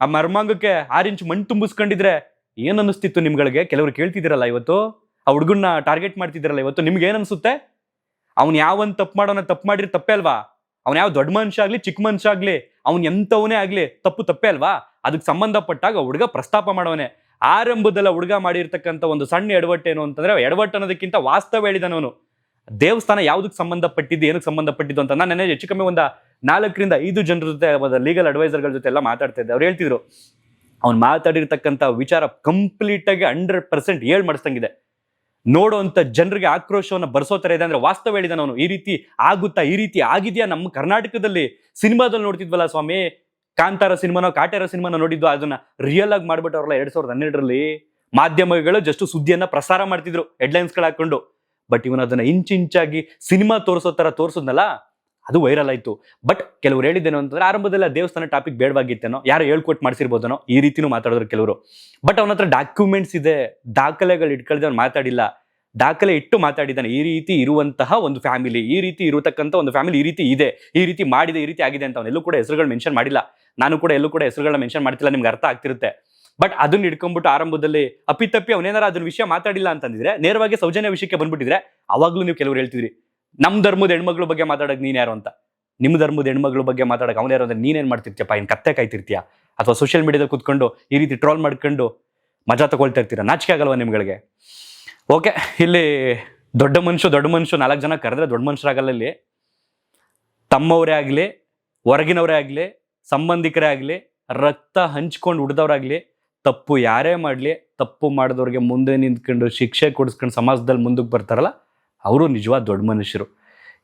ಆ ಮರ್ಮಾಂಗಕ್ಕೆ 6 ಇಂಚ್ ಮಣ್ಣು ತುಂಬಿಸ್ಕೊಂಡಿದ್ರೆ ಏನ್ ಅನ್ನಿಸ್ತಿತ್ತು ನಿಮ್ಗಳಿಗೆ? ಕೆಲವರು ಕೇಳ್ತಿದ್ದೀರಲ್ಲ ಇವತ್ತು, ಆ ಹುಡುಗನ್ನ ಟಾರ್ಗೆಟ್ ಮಾಡ್ತಿದ್ದೀರಲ್ಲ ಇವತ್ತು, ನಿಮ್ಗೆ ಏನ್ ಅನ್ಸುತ್ತೆ? ಅವ್ನು ಯಾವನ್ ತಪ್ಪು ಮಾಡೋನ, ತಪ್ಪು ಮಾಡಿದ್ರೆ ತಪ್ಪೇ ಅಲ್ವಾ? ಅವ್ನು ಯಾವ ದೊಡ್ಡ ಮನುಷ್ಯ ಆಗ್ಲಿ, ಚಿಕ್ಕ ಮನುಷ್ಯ ಆಗ್ಲಿ, ಅವ್ನು ಎಂಥವನೇ ಆಗ್ಲಿ, ತಪ್ಪೇ ಅಲ್ವಾ? ಅದಕ್ಕೆ ಸಂಬಂಧಪಟ್ಟಾಗ ಹುಡುಗ ಪ್ರಸ್ತಾಪ ಮಾಡೋನೆ. ಆರಂಭದಲ್ಲ ಹುಡುಗ ಮಾಡಿರ್ತಕ್ಕಂಥ ಒಂದು ಸಣ್ಣ ಎಡವಟ್ಟು ಏನು ಅಂತಂದ್ರೆ, ಎಡವಟ್ಟು ಅನ್ನೋದಕ್ಕಿಂತ ವಾಸ್ತವ ಹೇಳಿದನವನು. ದೇವಸ್ಥಾನ ಯಾವುದಕ್ಕೆ ಸಂಬಂಧಪಟ್ಟಿದ್ದು, ಏನಕ್ಕೆ ಸಂಬಂಧಪಟ್ಟಿದ್ದು ಅಂತ ನಾನು ನೆನೆ ಹೆಚ್ಚು ಕಮ್ಮಿ ಒಂದು 4 ರಿಂದ 5 ಜನರ ಜೊತೆ, ಲೀಗಲ್ ಅಡ್ವೈಸರ್ಗಳ ಜೊತೆ ಎಲ್ಲ ಮಾತಾಡ್ತಾ ಇದ್ದೆ. ಅವ್ರು ಹೇಳ್ತಿದ್ರು, ಅವ್ನು ಮಾತಾಡಿರ್ತಕ್ಕಂಥ ವಿಚಾರ ಕಂಪ್ಲೀಟ್ ಆಗಿ 100% ಹೇಳ್ ಮಾಡಿಸ್ತಂಗಿದೆ. ನೋಡುವಂತ ಜನರಿಗೆ ಆಕ್ರೋಶವನ್ನು ಬರ್ಸೋ ತರ ಇದೆ. ಅಂದ್ರೆ ವಾಸ್ತವ ಹೇಳಿದಾನ ಅವನು. ಈ ರೀತಿ ಆಗುತ್ತಾ, ಈ ರೀತಿ ಆಗಿದೆಯಾ ನಮ್ಮ ಕರ್ನಾಟಕದಲ್ಲಿ? ಸಿನಿಮಾದಲ್ಲಿ ನೋಡ್ತಿದ್ವಲ್ಲ ಸ್ವಾಮಿ, ಕಾಂತಾರ ಸಿನಿಮಾನೋ ಕಾಟೇರ ಸಿನಿಮಾನೋ ನೋಡಿದ್ವು, ಅದನ್ನ ರಿಯಲ್ ಆಗಿ ಮಾಡ್ಬಿಟ್ಟವ್ರಲ್ಲ 2012ರಲ್ಲಿ. ಮಾಧ್ಯಮಗಳು ಜಸ್ಟ್ ಸುದ್ದಿಯನ್ನ ಪ್ರಸಾರ ಮಾಡ್ತಿದ್ರು ಹೆಡ್ಲೈನ್ಸ್ಗಳು ಹಾಕೊಂಡು. ಬಟ್ ಇವನು ಅದನ್ನ ಇಂಚಿಂಚಾಗಿ ಸಿನಿಮಾ ತೋರಿಸೋ ತರ ತೋರಿಸೋದ್ನಲ್ಲ, ಅದು ವೈರಲ್ ಆಯ್ತು. ಬಟ್ ಕೆಲವರು ಹೇಳಿದ್ದೇನೋ ಅಂತಂದ್ರೆ ಆರಂಭದಲ್ಲಿ ದೇವಸ್ಥಾನ ಟಾಪಿಕ್ ಬೇಡವಾಗಿತ್ತೇನೋ, ಯಾರು ಹೇಳ್ಕೊಟ್ಟು ಮಾಡಿಸಿರ್ಬೋದನೋ, ಈ ರೀತಿನೂ ಮಾತಾಡಿದ್ರು ಕೆಲವರು. ಬಟ್ ಅವನ ಹತ್ರ ಡಾಕ್ಯುಮೆಂಟ್ಸ್ ಇದೆ, ದಾಖಲೆಗಳು ಇಟ್ಕೊಳ್ದೆ ಅವ್ನು ಮಾತಾಡಿಲ್ಲ. ದಾಖಲೆ ಇಟ್ಟು ಮಾತಾಡಿದ್ದಾನೆ. ಈ ರೀತಿ ಇರುವಂತಹ ಒಂದು ಫ್ಯಾಮಿಲಿ, ಈ ರೀತಿ ಇರತಕ್ಕಂಥ ಒಂದು ಫ್ಯಾಮಿಲಿ ಈ ರೀತಿ ಇದೆ, ಈ ರೀತಿ ಮಾಡಿದೆ, ಈ ರೀತಿ ಆಗಿದೆ ಅಂತ ಅವನೆಲ್ಲೂ ಕೂಡ ಹೆಸರುಗಳು ಮೆನ್ಷನ್ ಮಾಡಿಲ್ಲ. ನಾನು ಕೂಡ ಎಲ್ಲೂ ಕೂಡ ಹೆಸರುಗಳನ್ನ ಮೆನ್ಷನ್ ಮಾಡ್ತಿಲ್ಲ, ನಿಮ್ಗೆ ಅರ್ಥ ಆಗ್ತಿರುತ್ತೆ. ಬಟ್ ಅದನ್ನ ಇಟ್ಕೊಂಡ್ಬಿಟ್ಟು ಆರಂಭದಲ್ಲಿ ಅಪ್ಪಿತಪ್ಪಿ ಅವನೇನಾರ ಅದ್ರ ವಿಷಯ ಮಾತಾಡಿಲ್ಲ ಅಂತಂದಿದ್ರೆ, ನೇರವಾಗಿ ಸೌಜನ್ಯ ವಿಷಯಕ್ಕೆ ಬಂದ್ಬಿಟ್ಟಿದ್ರೆ, ಅವಾಗ್ಲೂ ನೀವು ಕೆಲವರು ಹೇಳ್ತಿದ್ರಿ ನಮ್ ಧರ್ಮದ ಹೆಣ್ಮಗಳ ಬಗ್ಗೆ ಮಾತಾಡಕ್ ನೀನ್ ಯಾರು ಅಂತ. ನಿಮ್ಮ ಧರ್ಮದ ಹೆಣ್ಮಗಳ ಬಗ್ಗೆ ಮಾತಾಡಕ್ ಅವನ ಯಾರು ಅಂದ್ರೆ ನೀನೇನ್ ಮಾಡ್ತಿರ್ತೀಯಪ್ಪ, ಇನ್ ಕತ್ತೆ ಕಾಯ್ತಿರ್ತೀಯ, ಅಥವಾ ಸೋಷಿಯಲ್ ಮೀಡಿಯಾದಲ್ಲಿ ಕುತ್ಕೊಂಡು ಈ ರೀತಿ ಟ್ರೋಲ್ ಮಾಡ್ಕೊಂಡು ಮಜಾ ತಗೊಳ್ತಾ ಇರ್ತೀರಾ? ನಾಚಿಕೆ ಆಗಲ್ವಾ ನಿಮ್ಗಳಿಗೆ? ಓಕೆ, ಇಲ್ಲಿ ದೊಡ್ಡ ಮನುಷ್ಯ 4 ಜನ ಕರೆದ್ರೆ ದೊಡ್ಡ ಮನುಷ್ಯರಾಗಲ್ಲ. ಇಲ್ಲಿ ತಮ್ಮವರೇ ಆಗ್ಲಿ, ಹೊರಗಿನವರೇ ಆಗ್ಲಿ, ಸಂಬಂಧಿಕರೇ ಆಗ್ಲಿ, ರಕ್ತ ಹಂಚ್ಕೊಂಡು ಹುಡ್ದವ್ರಾಗ್ಲಿ, ತಪ್ಪು ಯಾರೇ ಮಾಡ್ಲಿ, ತಪ್ಪು ಮಾಡಿದವ್ರಿಗೆ ಮುಂದೆ ನಿಂತ್ಕೊಂಡು ಶಿಕ್ಷೆ ಕೊಡಿಸ್ಕೊಂಡು ಸಮಾಜದಲ್ಲಿ ಮುಂದಕ್ಕೆ ಬರ್ತಾರಲ್ಲ, ಅವರು ನಿಜವಾದ ದೊಡ್ಡ ಮನುಷ್ಯರು.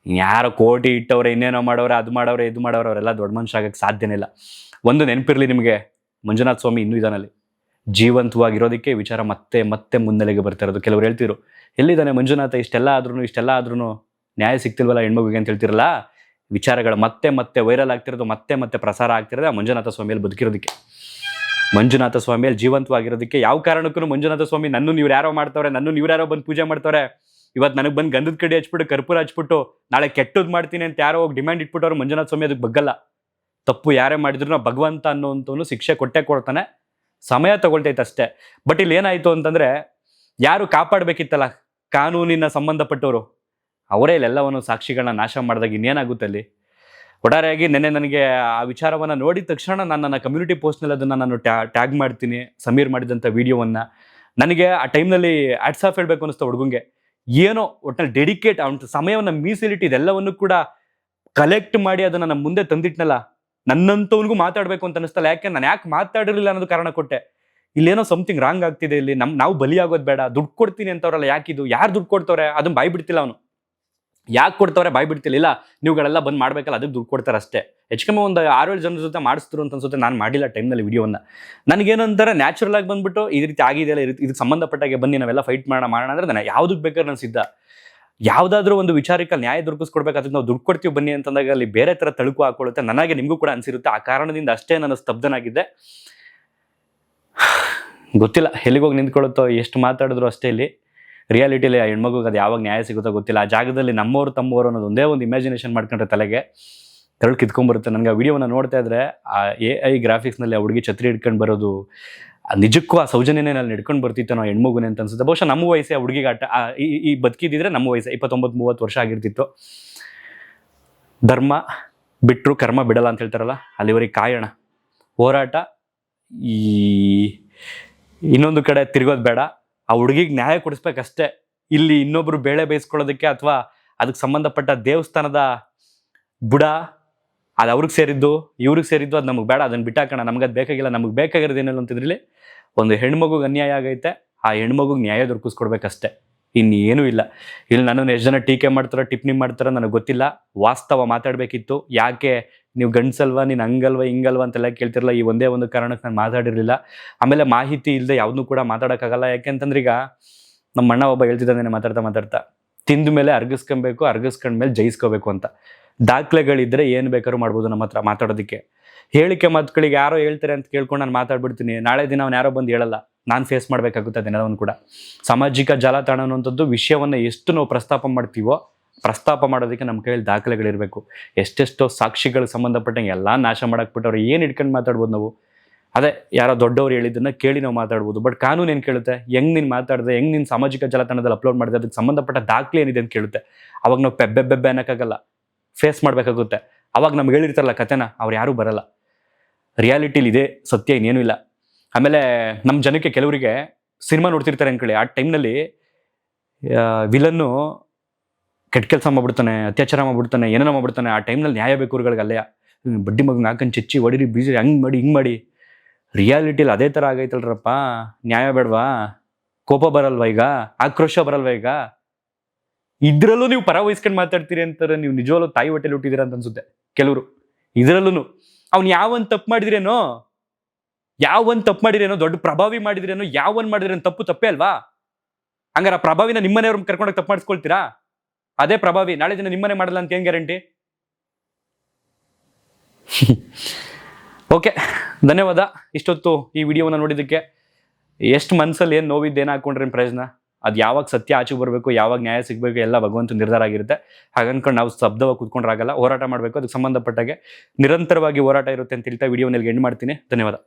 ಯಾರೋ ಕೋಟಿ ಇಟ್ಟವ್ರೆ, ಇನ್ನೇನೋ ಮಾಡವ್ರೆ, ಅದು ಮಾಡವ್ರೆ, ಇದು ಮಾಡವ್ರೆ, ಅವರೆಲ್ಲ ದೊಡ್ಡ ಮನುಷ್ಯ ಆಗಕ್ಕೆ ಸಾಧ್ಯನೇ ಇಲ್ಲ. ಒಂದು ನೆನಪಿರ್ಲಿ ನಿಮಗೆ, ಮಂಜುನಾಥ ಸ್ವಾಮಿ ಇನ್ನೂ ಇದಾನಲ್ಲಿ, ಜೀವಂತವಾಗಿರೋದಕ್ಕೆ ವಿಚಾರ ಮತ್ತೆ ಮತ್ತೆ ಮುನ್ನೆಲೆಗೆ ಬರ್ತಾ ಇರೋದು. ಕೆಲವ್ರು ಹೇಳ್ತಿರು, ಎಲ್ಲಿದ್ದಾನೆ ಮಂಜುನಾಥ, ಇಷ್ಟೆಲ್ಲ ಆದ್ರೂ ನ್ಯಾಯ ಸಿಗ್ತಿಲ್ವಲ್ಲ ಹೆಣ್ಮಗುಗೆ ಅಂತ ಹೇಳ್ತಿರಲ್ಲ. ವಿಚಾರಗಳು ಮತ್ತೆ ಮತ್ತೆ ವೈರಲ್ ಆಗ್ತಿರೋದು, ಮತ್ತೆ ಮತ್ತೆ ಪ್ರಸಾರ ಆಗ್ತಿರೋದು ಆ ಮಂಜುನಾಥ ಸ್ವಾಮಿಯಲ್ಲಿ ಬದುಕಿರೋದಕ್ಕೆ, ಮಂಜುನಾಥ ಸ್ವಾಮಿಯಲ್ಲಿ ಜೀವಂತವಾಗಿರೋದಕ್ಕೆ. ಯಾವ ಕಾರಣಕ್ಕೂ ಮಂಜುನಾಥ ಸ್ವಾಮಿ ನನ್ನೂ ಇವ್ರು ಯಾರೋ ಮಾಡ್ತವ್ರೆ, ನನ್ನೂ ಇವ್ರು ಯಾರೋ ಬಂದು ಪೂಜೆ ಮಾಡ್ತವ್ರೆ, ಇವತ್ತು ನನಗೆ ಬಂದು ಗಂಧದ ಕಡ್ಡಿ ಹಚ್ಬಿಟ್ಟು ಕರ್ಪೂರ ಹಚ್ಬಿಟ್ಟು ನಾಳೆ ಕೆಟ್ಟದ್ದು ಮಾಡ್ತೀನಿ ಅಂತ ಯಾರೋ ಹೋಗಿ ಡಿಮ್ಯಾಂಡ್ ಇಟ್ಬಿಟ್ಟವ್ರು, ಮಂಜುನಾಥ ಸ್ವಾಮಿ ಅದಕ್ಕೆ ಬಗ್ಗಲ್ಲ. ತಪ್ಪು ಯಾರೇ ಮಾಡಿದ್ರು ಭಗವಂತ ಅನ್ನೋಂಥವನು ಶಿಕ್ಷೆ ಕೊಟ್ಟೆ ಕೊಡ್ತಾನೆ, ಸಮಯ ತಗೊಳ್ತೈತೆ ಅಷ್ಟೇ. ಬಟ್ ಇಲ್ಲಿ ಏನಾಯ್ತು ಅಂತಂದ್ರೆ, ಯಾರು ಕಾಪಾಡಬೇಕಿತ್ತಲ್ಲ ಕಾನೂನಿನ ಸಂಬಂಧಪಟ್ಟವರು, ಅವರೇ ಇಲ್ಲೆಲ್ಲವನ್ನು ಸಾಕ್ಷಿಗಳನ್ನ ನಾಶ ಮಾಡಿದಾಗ ಇನ್ನೇನಾಗುತ್ತೆ ಅಲ್ಲಿ? ಒಟ್ಟಾರೆಯಾಗಿ ನೆನ್ನೆ ನನಗೆ ಆ ವಿಚಾರವನ್ನು ನೋಡಿದ ತಕ್ಷಣ ನಾನು ನನ್ನ ಕಮ್ಯುನಿಟಿ ಪೋಸ್ಟ್ನಲ್ಲಿ ಅದನ್ನು ನಾನು ಟ್ಯಾಗ್ ಮಾಡ್ತೀನಿ, ಸಮೀರ್ ಮಾಡಿದಂಥ ವಿಡಿಯೋವನ್ನು. ನನಗೆ ಆ ಟೈಮ್ನಲ್ಲಿ ಆಟ್ಸ್ ಆಫ್ ಹೇಳಬೇಕು ಅನ್ನಿಸ್ತಾ ಹುಡುಗಂಗೆ. ಏನೋ ಒಟ್ಟಿನಲ್ಲಿ ಡೆಡಿಕೇಟ್, ಅವನ ಸಮಯವನ್ನು ಮೀಸಲಿಟ್ಟು ಇದೆಲ್ಲವನ್ನು ಕೂಡ ಕಲೆಕ್ಟ್ ಮಾಡಿ ಅದನ್ನು ನಮ್ಮ ಮುಂದೆ ತಂದಿಟ್ನಲ್ಲ, ನನ್ನಂತವನಿಗೂ ಮಾತಾಡಬೇಕು ಅಂತ ಅನಿಸ್ತಲ್ಲ. ನಾನು ಯಾಕೆ ಮಾತಾಡಿರಲಿಲ್ಲ ಅನ್ನೋದು ಕಾರಣ ಕೊಟ್ಟೆ. ಇಲ್ಲೇನೋ ಸಮಥಿಂಗ್ ರಾಂಗ್ ಆಗ್ತಿದೆ, ಇಲ್ಲಿ ನಾವು ಬಲಿಯಾಗೋದು ಬೇಡ. ದುಡ್ಡು ಕೊಡ್ತೀನಿ ಅಂತವ್ರಲ್ಲ, ಯಾಕಿದು? ಯಾರು ದುಡ್ಡು ಕೊಡ್ತವ್ರೆ? ಅದನ್ನ ಬಾಯ್ ಬಿಡ್ತಿಲ್ಲ ಅವನು. ಯಾಕೆ ಕೊಡ್ತವ್ರೆ? ಬಾಯ್ ಬಿಡ್ತಿಲ್ಲ. ಇಲ್ಲ, ನೀವುಗಳೆಲ್ಲ ಬಂದು ಮಾಡ್ಬೇಕಲ್ಲ, ಅದಕ್ಕೆ ದುಡ್ಡು ಕೊಡ್ತಾರೆ ಅಷ್ಟೇ. ಹೆಚ್ಚಿಗೆ ಒಂದು 6-7 ಜನರ ಜೊತೆ ಮಾಡಿಸ್ತಿರು ಅಂತ ಅನ್ಸುತ್ತೆ. ನಾನು ಮಾಡಿಲ್ಲ ಟೈಮ್ನಲ್ಲಿ ವಿಡಿಯೋವನ್ನು. ನನಗೇನಂತಾರೆ, ನ್ಯಾಚುರಲ್ ಆಗಿ ಬಂದ್ಬಿಟ್ಟು ಈ ರೀತಿ ಆಗಿದೆಯಲ್ಲ, ಇದಕ್ಕೆ ಸಂಬಂಧಪಟ್ಟಾಗೆ ಬನ್ನಿ ನಾವೆಲ್ಲ ಫೈಟ್ ಮಾಡೋಣ ಅಂದ್ರೆ ನಾನು ಯಾವುದಕ್ಕೆ ಬೇಕಾದ್ರೆ ನಾನು ಸಿದ್ಧ. ಯಾವುದಾದ್ರೂ ಒಂದು ವಿಚಾರಕ್ಕೆ ನ್ಯಾಯ ದೊರಕಿಸ್ಕೊಡ್ಬೇಕು, ಅದಕ್ಕೆ ನಾವು ದುಡ್ಡು ಕೊಡ್ತೀವಿ ಬನ್ನಿ ಅಂತಂದಾಗ ಅಲ್ಲಿ ಬೇರೆ ಥರ ತಳುಕು ಹಾಕೊಳ್ಳುತ್ತೆ. ನನಗೆ ನಿಮಗೂ ಕೂಡ ಅನಿಸಿರುತ್ತೆ. ಆ ಕಾರಣದಿಂದ ಅಷ್ಟೇ ನಾನು ಸ್ತಬ್ಧನಾಗಿದ್ದೆ. ಗೊತ್ತಿಲ್ಲ ಎಲ್ಲಿಗೋಗಿ ನಿಂತ್ಕೊಳ್ಳುತ್ತೋ, ಎಷ್ಟು ಮಾತಾಡಿದ್ರು ಅಷ್ಟೇ. ಇಲ್ಲಿ ರಿಯಾಲಿಟಿಲಿ ಆ ಹೆಣ್ಮಗುಗೆ ಅದು ಯಾವಾಗ ನ್ಯಾಯ ಸಿಗುತ್ತೋ ಗೊತ್ತಿಲ್ಲ. ಆ ಜಾಗದಲ್ಲಿ ನಮ್ಮವರು ತಮ್ಮವರು ಅನ್ನೋದು ಒಂದೇ ಒಂದು ಇಮ್ಯಾಜಿನೇಷನ್ ಮಾಡ್ಕೊಂಡ್ರೆ ತಲೆಗೆ ತೆರಳು ಕಿತ್ಕೊಂಡ್ಬರುತ್ತೆ. ನನಗೆ ಆ ವಿಡಿಯೋನ ನೋಡ್ತಾ ಇದ್ರೆ ಆ AI ಗ್ರಾಫಿಕ್ಸ್ನಲ್ಲಿ ಆ ಹುಡುಗಿ ಛತ್ರಿ ಹಿಡ್ಕೊಂಡು ಬರೋದು, ನಿಜಕ್ಕೂ ಆ ಸೌಜನ್ಯನೇ ಅಲ್ಲಿ ನಡ್ಕೊಂಡು ಬರ್ತಿತ್ತು ನಾವು ಹೆಣ್ಮಗುನೇ ಅಂತ ಅನ್ಸುತ್ತೆ. ಬಹುಶಃ ನಮ್ಮ ವಯಸ್ಸೇ ಆ ಹುಡುಗಿಗೆ ಈ ಬದುಕಿದ್ರೆ ನಮ್ಮ ವಯಸ್ಸೇ 29-30 ವರ್ಷ ಆಗಿರ್ತಿತ್ತು. ಧರ್ಮ ಬಿಟ್ಟರು ಕರ್ಮ ಬಿಡಲ್ಲ ಅಂತ ಹೇಳ್ತಾರಲ್ಲ, ಅಲ್ಲಿವರೆಗೆ ಕಾಯೋಣ. ಹೋರಾಟ ಈ ಇನ್ನೊಂದು ಕಡೆ ತಿರುಗೋದು ಬೇಡ. ಆ ಹುಡುಗಿಗೆ ನ್ಯಾಯ ಕೊಡಿಸ್ಬೇಕಷ್ಟೇ. ಇಲ್ಲಿ ಇನ್ನೊಬ್ರು ಬೇಳೆ ಬೇಯಿಸ್ಕೊಳ್ಳೋದಕ್ಕೆ ಅಥವಾ ಅದಕ್ಕೆ ಸಂಬಂಧಪಟ್ಟ ದೇವಸ್ಥಾನದ ಬುಡ ಅದು ಅವ್ರಿಗೆ ಸೇರಿದ್ದು ಇವ್ರಿಗೆ ಸೇರಿದ್ದು ಅದು ನಮಗೆ ಬೇಡ, ಅದನ್ನು ಬಿಟ್ಟಾಕೋಣ. ನಮ್ಗೆ ಅದು ಬೇಕಾಗಿಲ್ಲ. ನಮಗೆ ಬೇಕಾಗಿರೋದು ಏನಿಲ್ಲ ಅಂತಿದ್ರಲ್ಲಿ ಒಂದು ಹೆಣ್ಮಗುಗೆ ಅನ್ಯಾಯ ಆಗೈತೆ, ಆ ಹೆಣ್ಮಗುಗೆ ನ್ಯಾಯ ದೊರಕಿಸ್ಕೊಡ್ಬೇಕಷ್ಟೇ, ಇನ್ನೇನೂ ಇಲ್ಲ. ಇಲ್ಲಿ ನನ್ನನ್ನು ಎಷ್ಟು ಜನ ಟೀಕೆ ಮಾಡ್ತಾರೋ ಟಿಪ್ಪಣಿ ಮಾಡ್ತಾರೋ ನನಗೆ ಗೊತ್ತಿಲ್ಲ. ವಾಸ್ತವ ಮಾತಾಡಬೇಕಿತ್ತು. ಯಾಕೆ ನೀವು ಗಂಡ್ಸಲ್ವಾ, ನೀನು ಹಂಗಲ್ವಾ ಹಿಂಗಲ್ವಾ ಅಂತೆಲ್ಲ ಕೇಳ್ತಿರಲ್ಲ. ಈ ಒಂದೇ ಒಂದು ಕಾರಣಕ್ಕೆ ನಾನು ಮಾತಾಡಿರಲಿಲ್ಲ. ಆಮೇಲೆ ಮಾಹಿತಿ ಇಲ್ಲದೆ ಯಾವುದನ್ನೂ ಕೂಡ ಮಾತಾಡೋಕ್ಕಾಗಲ್ಲ. ಯಾಕೆಂತಂದ್ರೆ ಈಗ ನಮ್ಮ ಅಣ್ಣ ಒಬ್ಬ ಹೇಳ್ತಿದ್ದಾನೆ ಮಾತಾಡ್ತಾ ತಿಂದ ಮೇಲೆ ಅರ್ಗಿಸ್ಕೊಬೇಕು, ಅರ್ಗಿಸ್ಕೊಂಡ್ಮೇಲೆ ಜಯಿಸ್ಕೋಬೇಕು ಅಂತ. ದಾಖಲೆಗಳಿದ್ರೆ ಏನು ಬೇಕಾದ್ರೂ ಮಾಡ್ಬೋದು ನಮ್ಮ ಹತ್ರ ಮಾತಾಡೋದಕ್ಕೆ. ಹೇಳಿಕೆ ಮಾತುಗಳಿಗೆ ಯಾರೋ ಹೇಳ್ತಾರೆ ಅಂತ ಕೇಳ್ಕೊಂಡು ನಾನು ಮಾತಾಡ್ಬಿಡ್ತೀನಿ. ನಾಳೆ ದಿನ ಅವ್ನು ಯಾರೋ ಬಂದು ಹೇಳಲ್ಲ, ನಾನು ಫೇಸ್ ಮಾಡಬೇಕಾಗುತ್ತೆ ಅದನ್ನೆಲ್ಲವನ್ನು ಕೂಡ. ಸಾಮಾಜಿಕ ಜಾಲತಾಣ ಅನ್ನುವಂಥದ್ದು ವಿಷಯವನ್ನು ಎಷ್ಟು ನಾವು ಪ್ರಸ್ತಾಪ ಮಾಡ್ತೀವೋ, ಪ್ರಸ್ತಾಪ ಮಾಡೋದಕ್ಕೆ ನಮ್ಮ ಕೈಯಲ್ಲಿ ದಾಖಲೆಗಳಿರಬೇಕು. ಎಷ್ಟೆಷ್ಟೋ ಸಾಕ್ಷಿಗಳಿಗೆ ಸಂಬಂಧಪಟ್ಟಂಗೆ ಎಲ್ಲ ನಾಶ ಮಾಡಾಕ್ಬಿಟ್ಟವ್ರು. ಏನು ಇಟ್ಕೊಂಡು ಮಾತಾಡ್ಬೋದು ನಾವು? ಅದೇ ಯಾರೋ ದೊಡ್ಡವ್ರು ಹೇಳಿದ್ದನ್ನು ಕೇಳಿ ನಾವು ಮಾತಾಡ್ಬೋದು. ಬಟ್ ಕಾನೂನು ಏನು ಕೇಳುತ್ತೆ? ಹೆಂಗೆ ನೀನು ಮಾತಾಡಿದೆ, ಹೆಂಗೆ ನೀನು ಸಾಮಾಜಿಕ ಜಾಲತಾಣದಲ್ಲಿ ಅಪ್ಲೋಡ್ ಮಾಡಿದೆ, ಅದಕ್ಕೆ ಸಂಬಂಧಪಟ್ಟ ದಾಖಲೆ ಏನಿದೆ ಅಂತ ಕೇಳುತ್ತೆ. ಅವಾಗ ನಾವು ಬೆಬ್ಬೆ ಅನ್ನೋಕ್ಕಾಗಲ್ಲ, ಫೇಸ್ ಮಾಡಬೇಕಾಗುತ್ತೆ. ಅವಾಗ ನಮ್ಗೆ ಹೇಳಿರ್ತಾರಲ್ಲ ಕಥೆನ, ಅವ್ರು ಯಾರೂ ಬರಲ್ಲ. ರಿಯಾಲಿಟಿಲಿ ಇದೆ ಸತ್ಯ, ಇನ್ನೇನೂ ಇಲ್ಲ. ಆಮೇಲೆ ನಮ್ಮ ಜನಕ್ಕೆ ಕೆಲವರಿಗೆ ಸಿನಿಮಾ ನೋಡ್ತಿರ್ತಾರೆ ಅಂದ್ಕೊಳ್ಳಿ, ಆ ಟೈಮ್ನಲ್ಲಿ ವಿಲನ್ನು ಕೆಟ್ಟ ಕೆಲಸ ಮಾಡ್ಬಿಡ್ತಾನೆ, ಅತ್ಯಾಚಾರ ಮಾಡ್ಬಿಡ್ತಾನೆ, ಏನೇನೋ ಮಾಡ್ಬಿಡ್ತಾನೆ. ಆ ಟೈಮ್ನಲ್ಲಿ ನ್ಯಾಯ ಬೇಕು ಅವ್ರುಗಳಿಗೆ. ಅಲ್ಲೇ ಬಡ್ಡಿ ಮಗಂಗೆ ಹಾಕೊಂಡು ಚೆಚ್ಚಿ ಹೊಡಿರಿ, ಬೀಜಿ, ಹಂಗೆ ಮಾಡಿ ಹಿಂಗೆ ಮಾಡಿ. ರಿಯಾಲಿಟಿಲಿ ಅದೇ ಥರ ಆಗೈತಲ್ರಪ್ಪ. ನ್ಯಾಯ ಬೇಡವಾ? ಕೋಪ ಬರಲ್ವಾ ಈಗ? ಆಕ್ರೋಶ ಬರಲ್ವಾ ಈಗ? ಇದ್ರಲ್ಲೂ ನೀವು ಪರ ವಹಿಸ್ಕೊಂಡು ಮಾತಾಡ್ತೀರಿ ಅಂತಾರೆ. ನೀವು ನಿಜವಾಗ್ಲೂ ತಾಯಿ ಹೊಟ್ಟೆಲಿ ಹುಟ್ಟಿದ್ದೀರಾ ಅಂತ ಅನ್ಸುತ್ತೆ ಕೆಲವರು. ಇದರಲ್ಲೂ ಅವ್ನು ಯಾವನ್ ತಪ್ಪು ಮಾಡಿದ್ರೇನೋ, ಯಾವನ್ ತಪ್ಪು ಮಾಡಿದ್ರೇನೋ, ದೊಡ್ಡ ಪ್ರಭಾವಿ ಮಾಡಿದ್ರೇನೋ, ಯಾವನ್ ಮಾಡಿದ್ರೇನೋ ತಪ್ಪೇ ಅಲ್ವಾ? ಹಂಗಾರೆ ಆ ಪ್ರಭಾವಿನ ನಿಮ್ಮನೆಯವ್ರನ್ನ ಕರ್ಕೊಂಡೋಗಿ ತಪ್ಪು ಮಾಡಿಸ್ಕೊಳ್ತೀರಾ? ಅದೇ ಪ್ರಭಾವಿ ನಾಳೆ ದಿನ ನಿಮ್ಮನೆ ಮಾಡಲ್ಲ ಅಂತ ಏನ್ ಗ್ಯಾರಂಟಿ? ಓಕೆ, ಧನ್ಯವಾದ ಇಷ್ಟೊತ್ತು ಈ ವಿಡಿಯೋವನ್ನ ನೋಡಿದ್ದಕ್ಕೆ. ಎಷ್ಟು ಮನ್ಸಲ್ಲಿ ಏನು ನೋವಿದ್ದು ಏನು ಹಾಕೊಂಡ್ರೆ ಪ್ರಯೋಜನ? ಅದು ಯಾವಾಗ ಸತ್ಯ ಆಚೆ ಬರಬೇಕು, ಯಾವಾಗ ನ್ಯಾಯ ಸಿಗಬೇಕು, ಎಲ್ಲ ಭಗವಂತ ನಿರ್ಧಾರ ಆಗಿರುತ್ತೆ. ಹಾಗನ್ಕೊಂಡು ನಾವು ಶಬ್ದವಾಗಿ ಕೂತ್ಕೊಂಡ್ರಾಗಲ್ಲ, ಹೋರಾಟ ಮಾಡಬೇಕು. ಅದಕ್ಕೆ ಸಂಬಂಧಪಟ್ಟಾಗೆ ನಿರಂತರವಾಗಿ ಹೋರಾಟ ಇರುತ್ತೆ ಅಂತ ಹೇಳ್ತಾ ವಿಡಿಯೋನಲ್ಲಿ ಎಂಡ್ ಮಾಡ್ತೀನಿ. ಧನ್ಯವಾದ.